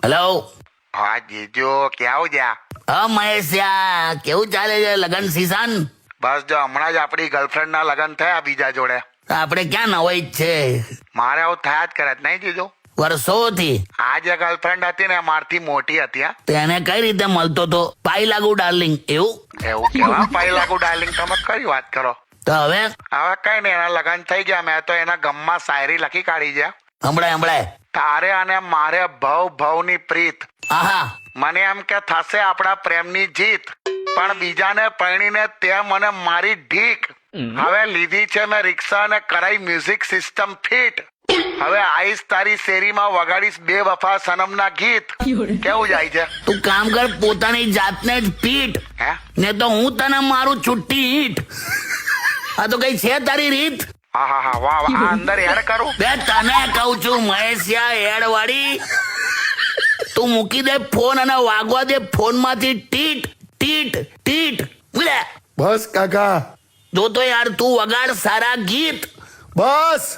Hello. હા જીજો ક્યાં જા? હા મહેશિયા, કેવું ચાલે છે લગન સીઝન? બસ જો હમણાં જ આપણી ગર્લફ્રેન્ડ ના લગ્ન થયા બીજા જોડે. આપણે ક્યાં નવાઈ જ છે, મારે આવું થયા જ કરે નહીં જીજો? વર્ષોથી. આ જે ગર્લફ્રેન્ડ હતી ને મારથી મોટી હતી. હા, તેને કઈ રીતે મળતો તો? પાઈ લાગુ ડાર્લિંગ એવું? એવું કેવા પાઈ લાગુ ડાર્લિંગ? તમે કઈ વાત કરો? તો હવે કઈ નહીં, એના લગ્ન થઈ ગયા. મેં તો એના ગમમાં શાયરી લખી કાઢી છે. હમણાં તારે અને મારે ભવ ભવની પ્રીત. આહા, મને એમ કે થશે આપણા પ્રેમની જીત, પણ બીજાને પરણીને તે મને મારી ઢીક. હવે લીધી છે મેં રિક્ષા અને કરાઈ મ્યુઝિક સિસ્ટમ ફિટ. હવે આઈસ તારી શેરીમાં વગાડીશ બે વફા સનમના ગીત. કેવું જાય છે? તું કામ કર, પોતાની જાતને જ પીટ, હે? ને તો હું તને મારું છુટ્ટી હીટ. આ તો કઈ છે તારી રીત? હા વાહ વાહ. આ અંદર એડ કરું? બે તને કહું છું મહેશિયા, એડ વાળી. તું મૂકી દે ફોન અને વાગવા દે ફોન માંથી ટીટ ટીટ ટીટ. લે બસ કાકા, જો તો યાર તું વગાડ સારા ગીત. બસ.